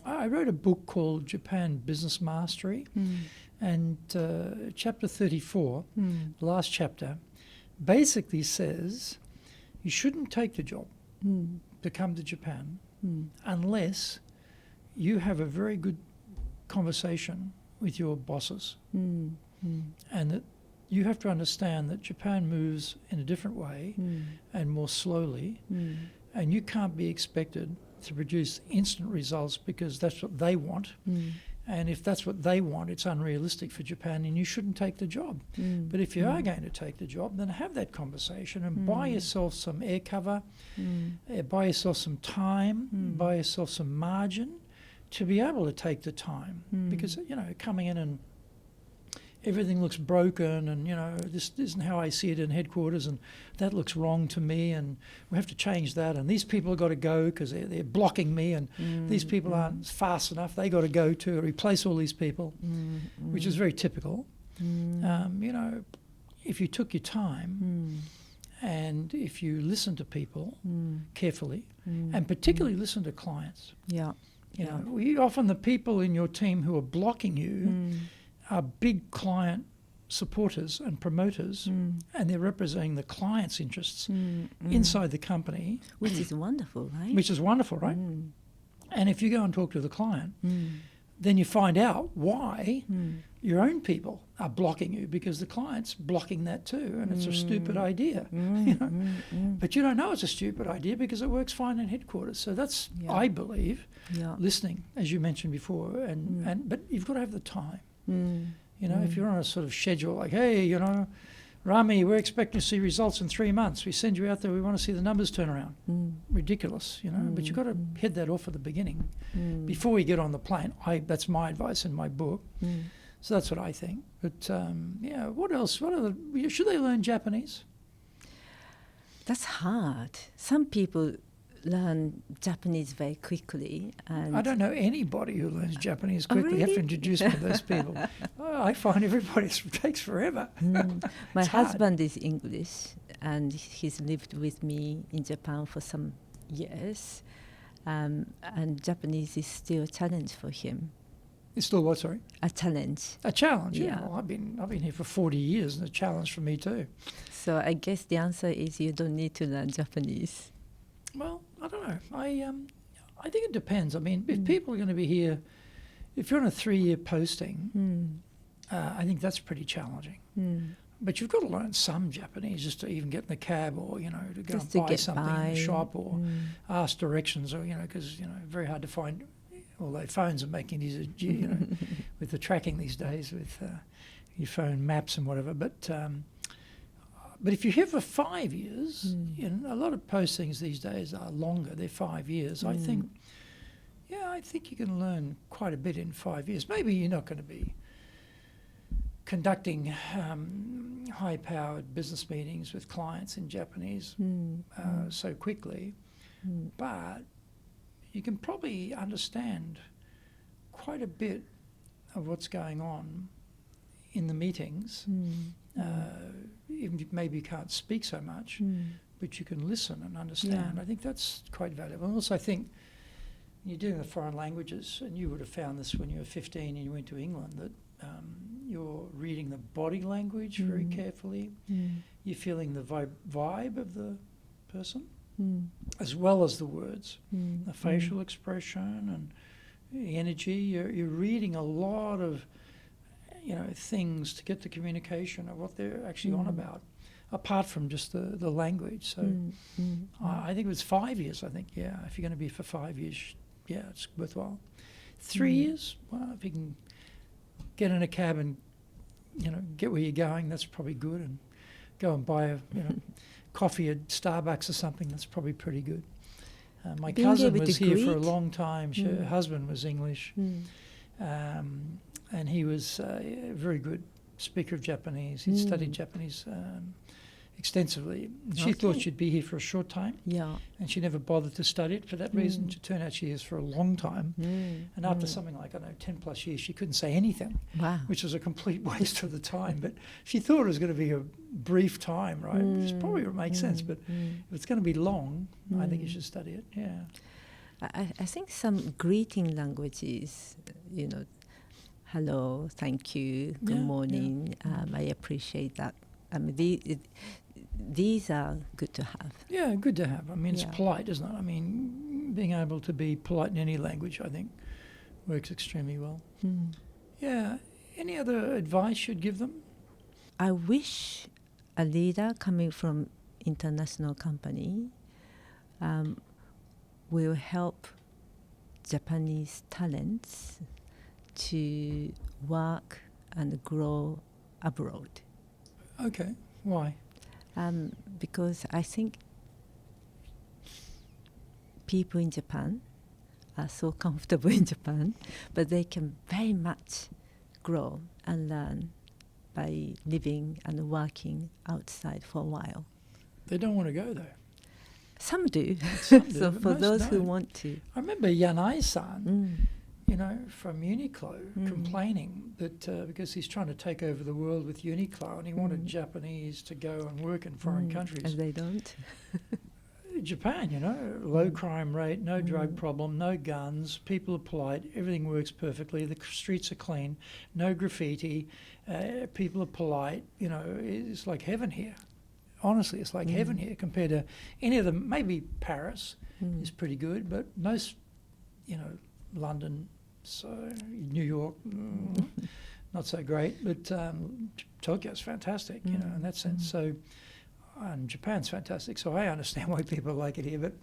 I wrote a book called Japan Business Mastery, and chapter 34, the last chapter, basically says you shouldn't take the job to come to Japan unless you have a very good conversation with your bosses. And that you have to understand that Japan moves in a different way and more slowly, and you can't be expected to produce instant results because that's what they want. And if that's what they want, it's unrealistic for Japan, and you shouldn't take the job. But if you are going to take the job, then have that conversation and buy yourself some air cover, buy yourself some time, buy yourself some margin to be able to take the time. Because, you know, coming in and everything looks broken, and, you know, this isn't how I see it in headquarters, and that looks wrong to me, and we have to change that, and these people have got to go because they're blocking me, and these people aren't fast enough, they got to go to replace all these people, which is very typical. You know, if you took your time and if you listen to people carefully, and particularly listen to clients. You know, often the people in your team who are blocking you are big client supporters and promoters, and they're representing the client's interests inside the company. Which is wonderful, right? Which is wonderful, right? And if you go and talk to the client, then you find out why your own people are blocking you, because the client's blocking that too, and it's a stupid idea. You know? But you don't know it's a stupid idea because it works fine in headquarters. So that's, I believe, listening, as you mentioned before, and but you've got to have the time. You know, if you're on a sort of schedule, like, hey, you know, Rami, we're expecting to see results in 3 months. We send you out there, we want to see the numbers turn around. Ridiculous, you know, but you've got to head that off at the beginning before you get on the plane. That's my advice in my book. So that's what I think. But, yeah, what else? Should they learn Japanese? That's hard. Some people learn Japanese very quickly. And I don't know anybody who learns Japanese quickly. really? You have to introduce me to those people. I find everybody takes forever. My husband is English, and he's lived with me in Japan for some years, and Japanese is still a challenge for him. It's still what, sorry? A challenge. A challenge, yeah. Well, I've been here for 40 years, and it's a challenge for me too. So I guess the answer is you don't need to learn Japanese. Well, I don't know. I think it depends. I mean, if people are going to be here, if you're on a 3-year posting, I think that's pretty challenging. But you've got to learn some Japanese just to even get in the cab, or, you know, to go Just and to buy get something by. in the shop, or ask directions, or, you know, because, you know, very hard to find, although phones are making it easy, you know, with the tracking these days, with your phone maps and whatever. But if you're here for 5 years, you know, a lot of postings these days are longer. They're 5 years. I think you can learn quite a bit in 5 years. Maybe you're not going to be conducting high-powered business meetings with clients in Japanese so quickly, but you can probably understand quite a bit of what's going on in the meetings. Even if maybe you can't speak so much, but you can listen and understand. I think that's quite valuable. And also I think you're dealing with foreign languages, and you would have found this when you were 15 and you went to England, that you're reading the body language very carefully. You're feeling the vibe of the person. as well as the words, the facial expression and the energy. You're reading a lot of, things to get the communication of what they're actually on about, apart from just the language. So I think it was 5 years, I think, yeah. If you're going to be for 5 years, yeah, it's worthwhile. 3 years, well, if you can get in a cab and, get where you're going, that's probably good. And go and buy a, coffee at Starbucks or something, that's probably pretty good. My cousin was here for a long time. Her husband was English. And he was a very good speaker of Japanese. He'd studied Japanese extensively. She thought she'd be here for a short time. Yeah. And she never bothered to study it for that reason. It turned out she is for a long time. And after something like, 10 plus years, she couldn't say anything. Wow. Which was a complete waste of the time. But she thought it was going to be a brief time, right? Which probably would make sense. But if it's going to be long, I think you should study it, yeah. I think some greeting languages, hello, thank you, good morning, I appreciate that. I mean, these are good to have. Yeah, good to have. I mean, it's polite, isn't it? I mean, being able to be polite in any language, I think, works extremely well. Yeah. Any other advice you'd give them? I wish a leader coming from international company will help Japanese talents to work and grow abroad. Okay, why? Because I think people in Japan are so comfortable in Japan, but they can very much grow and learn by living and working outside for a while. They don't want to go though. Some do. Some do, So but for most those who don't. want to. I remember Yanai-san, from Uniqlo, complaining that because he's trying to take over the world with Uniqlo and he wanted Japanese to go and work in foreign countries. And they don't. Japan, low crime rate, no drug problem, no guns, people are polite, everything works perfectly, the streets are clean, no graffiti, people are polite, it's like heaven here. Honestly, it's like heaven here compared to any of them. Maybe Paris is pretty good, but most, London, so New York, not so great, but Tokyo's fantastic, in that sense. So, and Japan's fantastic, so I understand why people like it here. But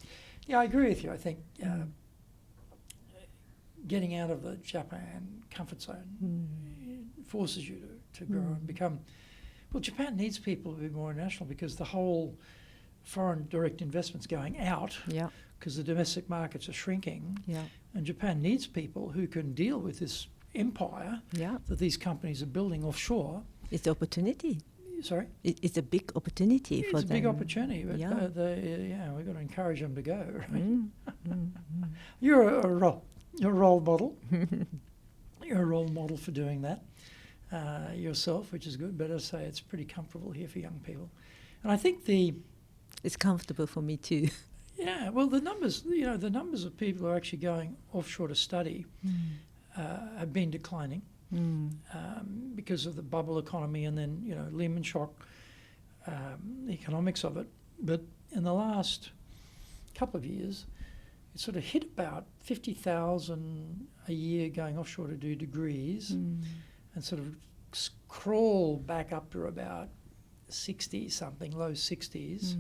yeah, I agree with you. I think getting out of the Japan comfort zone forces you to grow and become. Well, Japan needs people to be more international because the whole foreign direct investment's going out because the domestic markets are shrinking. Yeah. And Japan needs people who can deal with this empire that these companies are building offshore. It's an opportunity. Sorry? It's a big opportunity for them. It's a big opportunity, but we've got to encourage them to go, right? You're a role model. You're a role model for doing that. Yourself, which is good, but as I say, it's pretty comfortable here for young people. And I think it's comfortable for me too. Yeah, well, the numbers of people who are actually going offshore to study have been declining because of the bubble economy and then, Lehman shock, the economics of it. But in the last couple of years, it sort of hit about 50,000 a year going offshore to do degrees. And sort of crawl back up to about 60-something, low 60s.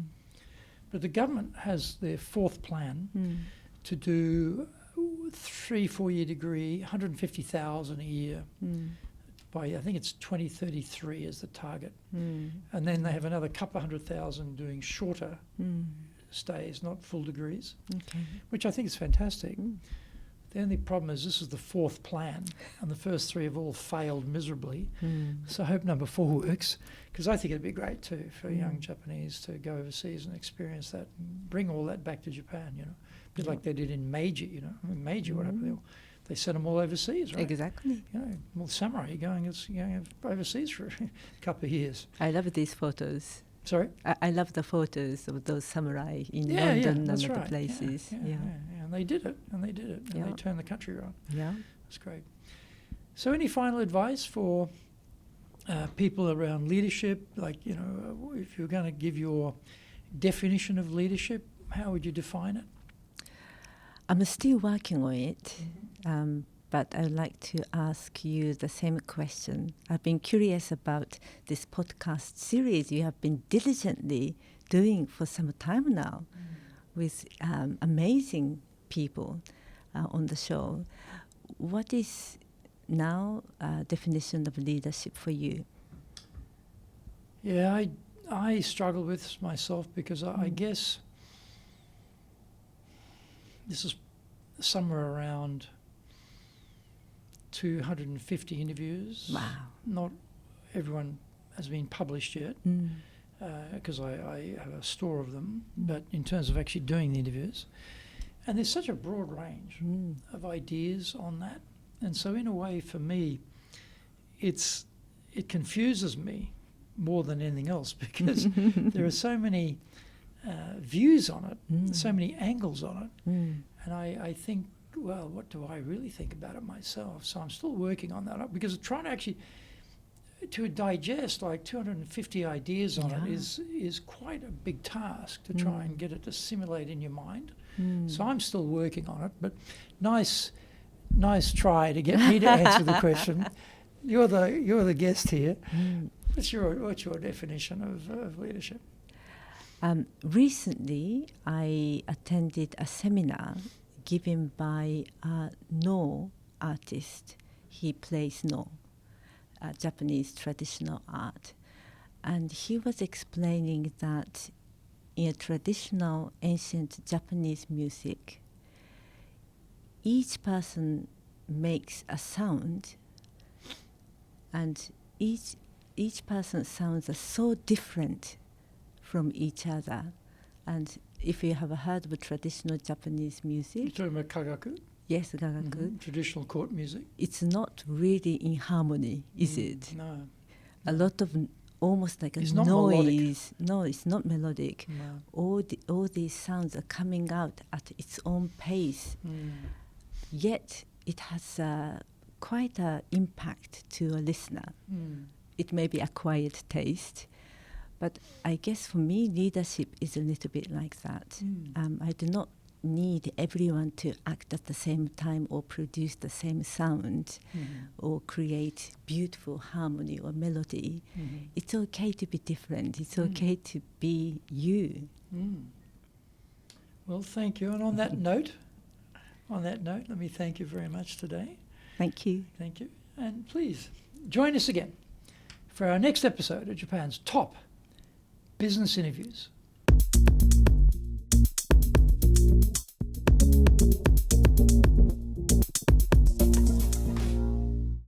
But the government has their fourth plan to do 3-4 year degree, 150,000 a year by, I think it's 2033 is the target. And then they have another couple 100,000 doing shorter stays, not full degrees, which I think is fantastic. The only problem is this is the fourth plan, and the first three have all failed miserably. So I hope number 4 works, because I think it'd be great too for young Japanese to go overseas and experience that and bring all that back to Japan, a bit like they did in Meiji, Meiji, what happened? They sent them all overseas, right? Exactly. Well, samurai, you're going overseas for a couple of years. I love these photos. Sorry? I love the photos of those samurai in London and other places. Yeah. And they did it, and they turned the country around. Yeah. That's great. So any final advice for people around leadership? Like, if you're going to give your definition of leadership, how would you define it? I'm still working on it, but I would like to ask you the same question. I've been curious about this podcast series you have been diligently doing for some time now with amazing people on the show. What is now definition of leadership for you? Yeah, I struggle with this myself because I guess this is somewhere around 250 interviews. Wow. Not everyone has been published yet because I have a store of them, but in terms of actually doing the interviews. And there's such a broad range of ideas on that. And so in a way, for me, it confuses me more than anything else because there are so many views on it, so many angles on it. And I think, well, what do I really think about it myself? So I'm still working on that because trying to actually to digest like 250 ideas on it is quite a big task to try and get it to simulate in your mind. So I'm still working on it, but nice try to get me to answer the question. You're the guest here. What's your definition of leadership? Recently, I attended a seminar given by a No artist. He plays No, Japanese traditional art. And he was explaining that in a traditional ancient Japanese music, each person makes a sound, and each person's sounds are so different from each other. And if you have heard of traditional Japanese music, You're talking about kagaku? yes, gagaku, Traditional court music? it's not really in harmony, is it? No. A lot of almost like a It's not noise. No, it's not melodic. No. All these sounds are coming out at its own pace. Yet it has quite an impact to a listener. It may be acquired taste, but I guess for me, leadership is a little bit like that. I do not need everyone to act at the same time or produce the same sound or create beautiful harmony or melody. It's okay to be different. It's okay to be you. Well, thank you. And on that note, let me thank you very much today. Thank you. Thank you. And please join us again for our next episode of Japan's top business interviews.